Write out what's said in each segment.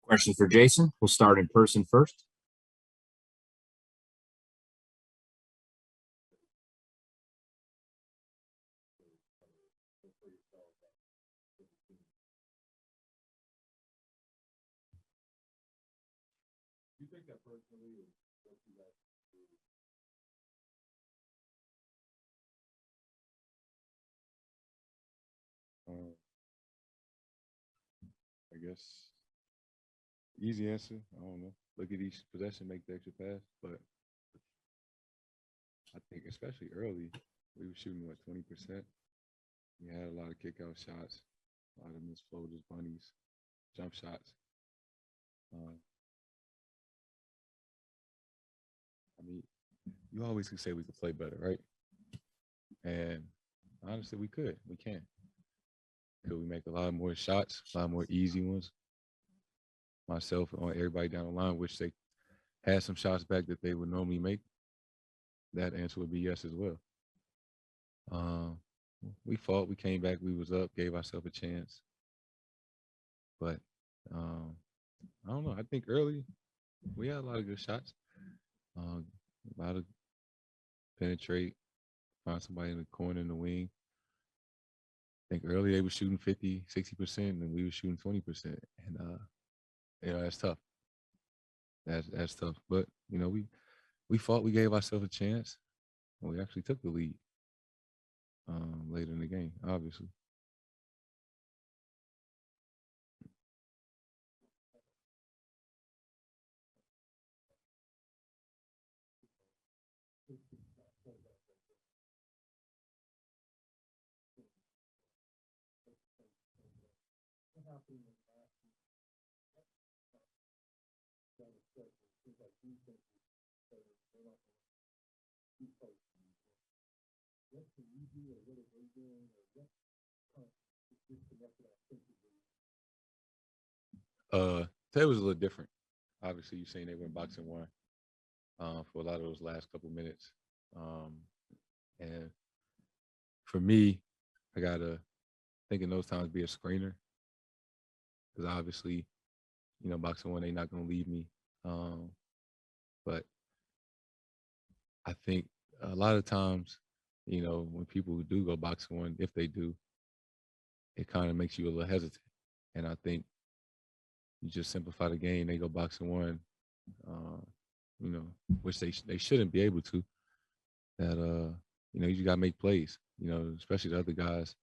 Question for Jayson. We'll start in person first. Do you think that personally is what you guys do? I guess easy answer. I don't know. Look at each possession, make the extra pass. But I think especially early, we were shooting what 20%. We had a lot of kick out shots, a lot of missed floaters, bunnies, jump shots. I mean, you always can say we could play better, right? And honestly, we could. We can. Could we make a lot more shots, a lot more easy ones? Myself and everybody down the line, which they had some shots back that they would normally make. That answer would be yes as well. We fought, we came back, we was up, gave ourselves a chance. But I don't know. I think early we had a lot of good shots. A lot of penetrate, find somebody in the corner in the wing. I think early they were shooting 50, 60%, and we were shooting 20%. And that's tough. That's tough. But we fought, we gave ourselves a chance, and we actually took the lead later in the game, obviously. Today was a little different. Obviously, you've seen they went boxing one for a lot of those last couple minutes. And for me, I gotta think in those times be a screener. Because obviously, boxing one, they're not gonna leave me. But I think a lot of times, when people do go boxing one, if they do, it kind of makes you a little hesitant. And I think you just simplify the game. They go boxing one, which they shouldn't be able to. That you just gotta make plays. Especially the other guys.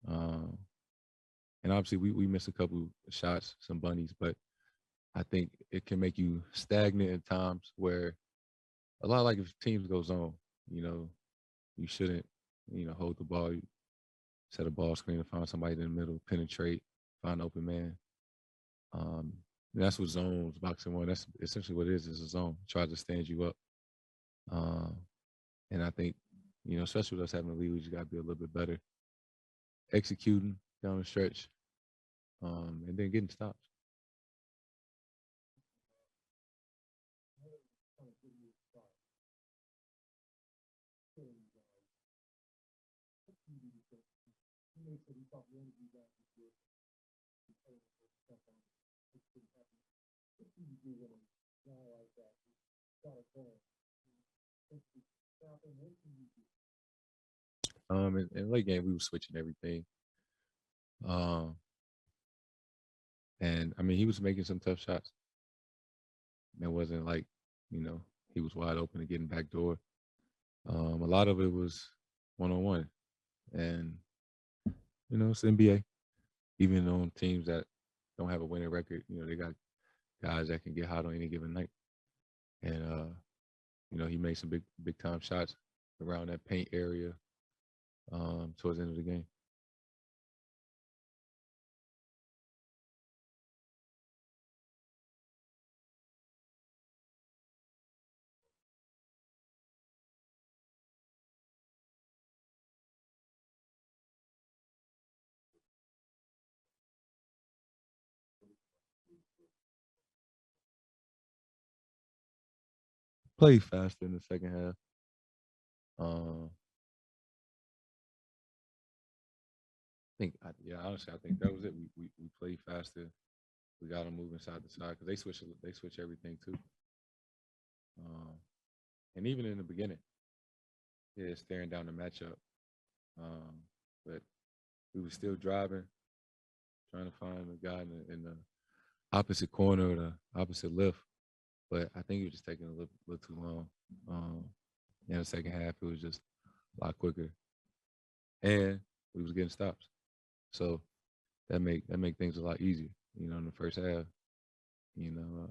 And obviously we missed a couple shots, some bunnies, but I think it can make you stagnant at times where a lot like if teams go zone, you shouldn't, hold the ball, set a ball screen to find somebody in the middle, penetrate, find an open man. That's what zones, boxing one, that's essentially what it is a zone. Try to stand you up. And I think, especially with us having a lead, we just got to be a little bit better executing down the stretch and then getting stops. In late game, we were switching everything. And I mean, he was making some tough shots. It wasn't like, he was wide open and getting back door. A lot of it was one-on-one. And, it's NBA. Even on teams that don't have a winning record, they got guys that can get hot on any given night. And, he made some big time shots around that paint area towards the end of the game. Played faster in the second half. Honestly, I think that was it. We played faster. we got them moving side to side because they switch everything too. And even in the beginning, yeah, staring down the matchup. But we were still driving, trying to find a guy in the opposite corner or the opposite lift. But I think it was just taking a little too long. In the second half, it was just a lot quicker. And we was getting stops. So that make things a lot easier. You know, in the first half, you know,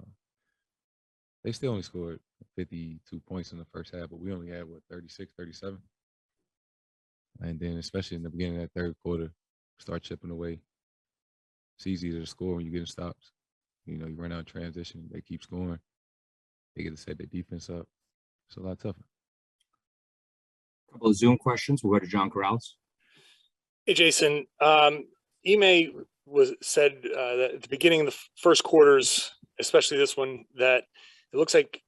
they still only scored 52 points in the first half, but we only had, 36, 37? And then especially in the beginning of that third quarter, start chipping away. It's easier to score when you're getting stops. You know, you run out of transition, they keep scoring. They get to set their defense up. It's a lot tougher. A couple of Zoom questions. We'll go to John Corrales. Hey, Jayson. Ime said that at the beginning of the first quarters, especially this one, that it looks like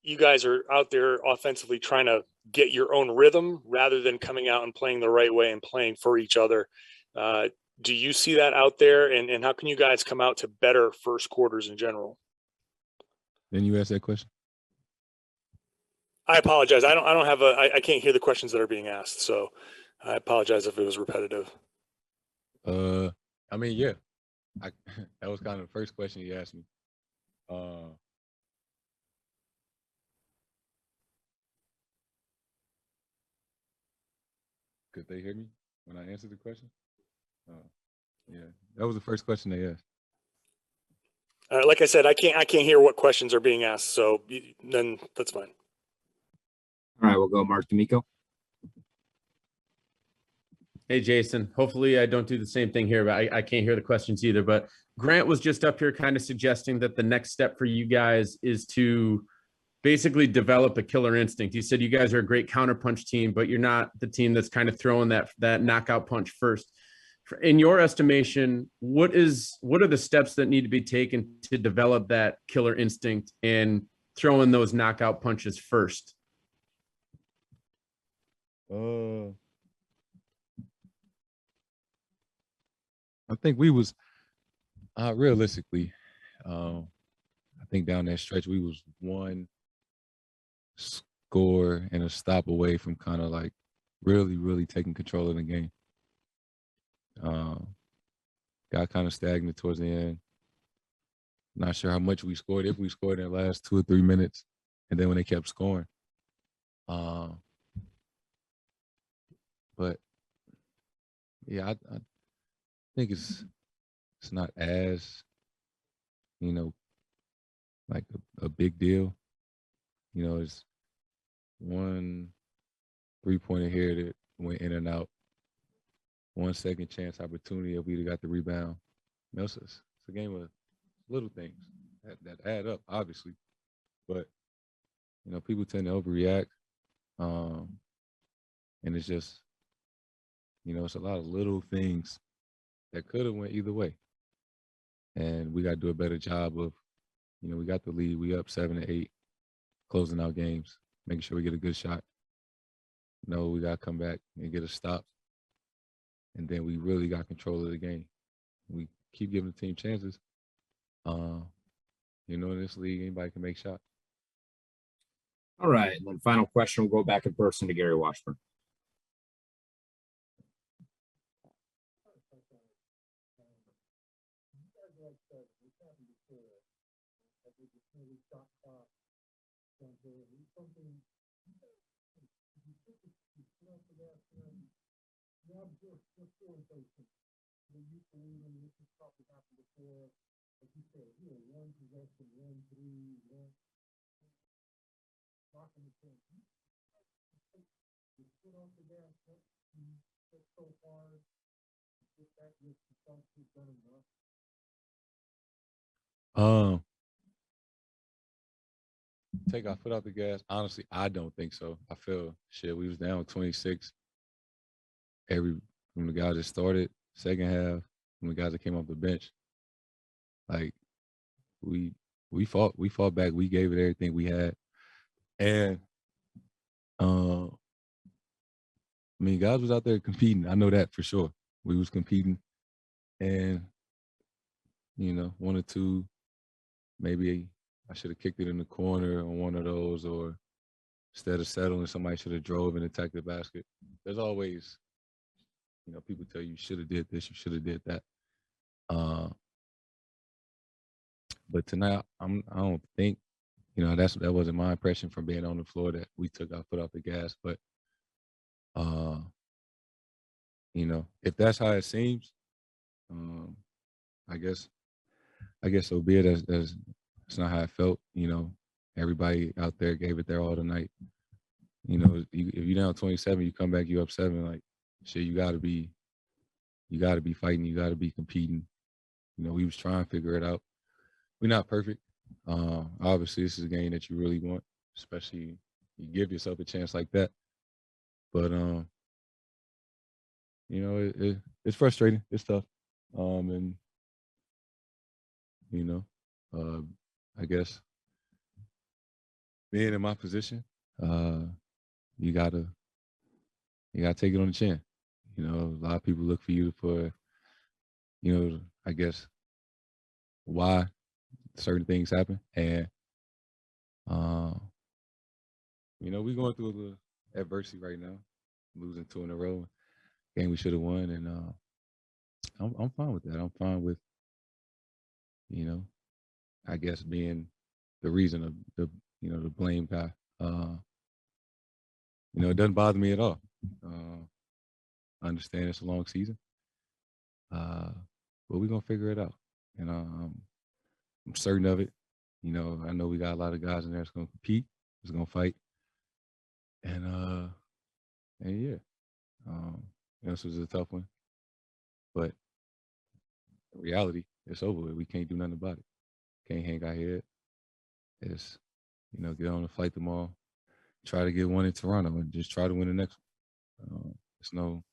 you guys are out there offensively trying to get your own rhythm rather than coming out and playing the right way and playing for each other. Do you see that out there? And how can you guys come out to better first quarters in general? Then you ask that question? I apologize. I can't hear the questions that are being asked. So I apologize if it was repetitive. I mean, yeah, that was kind of the first question you asked me. Could they hear me when I answered the question? Yeah, that was the first question they asked. Like I said, I can't hear what questions are being asked. So then that's fine. All right, we'll go Mark D'Amico. Hey, Jayson. Hopefully I don't do the same thing here, but I can't hear the questions either. But Grant was just up here kind of suggesting that the next step for you guys is to basically develop a killer instinct. He said you guys are a great counterpunch team, but you're not the team that's kind of throwing that knockout punch first. In your estimation, what are the steps that need to be taken to develop that killer instinct and throwing those knockout punches first? I think we was realistically, I think down that stretch we was one score and a stop away from kind of like really taking control of the game. Got kind of stagnant towards the end. Not sure how much we scored, if we scored in the last 2 or 3 minutes, and then when they kept scoring. But yeah, I think it's not as, you know, like a big deal. You know, it's one 3-pointer here that went in and out. 1 second chance opportunity if we'd have got the rebound. You know, it's a game of little things that add up, obviously. But, you know, people tend to overreact. And it's just, you know, it's a lot of little things that could have went either way. And we got to do a better job of, you know, we got the lead. We up 7-8, closing out games, making sure we get a good shot. You know, we got to come back and get a stop. And then we really got control of the game. We keep giving the team chances. You know, in this league, anybody can make shots. All right, and then final question, we'll go back in person to Gary Washburn. Take our foot off the gas. Honestly, I don't think so. I feel shit. We was down 26. From the guys that started second half, from the guys that came off the bench. Like we fought back. We gave it everything we had, and I mean, guys was out there competing. I know that for sure. We was competing, and you know, one or two, maybe I should have kicked it in the corner on one of those, or instead of settling, somebody should have drove and attacked the basket. There's always, you know, people tell you should have did this, you should have did that. But tonight, I don't think, you know, that wasn't my impression from being on the floor, that we took our foot off the gas. But, you know, if that's how it seems, I guess so be it. That's not how I felt. You know, everybody out there gave it their all tonight. You know, if you're down 27, you come back, you up 7. Like, shit, you gotta be fighting. You gotta be competing. You know, we was trying to figure it out. We're not perfect. Obviously, this is a game that you really want, especially you give yourself a chance like that. But you know, it's frustrating. It's tough. And you know, I guess being in my position, you gotta take it on the chin. You know, a lot of people look for you for, you know, I guess why certain things happen. And you know, we're going through a little adversity right now, losing 2 in a row, game we should have won, and I'm fine with that. I'm fine with, you know, I guess being the reason of the, you know, the blame guy. You know, it doesn't bother me at all. I understand it's a long season, but we're gonna figure it out, and I'm certain of it. You know, I know we got a lot of guys in there that's gonna compete, that's gonna fight, and yeah, this was a tough one, but in reality, it's over with. We can't do nothing about it. Can't hang our head. It's, you know, get on the flight tomorrow, try to get one in Toronto, and just try to win the next one. It's no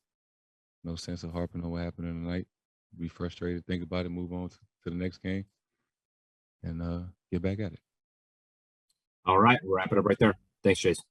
sense of harping on what happened in the night. Be frustrated, think about it, move on to the next game, and get back at it. All right, we'll wrap it up right there. Thanks, Jason.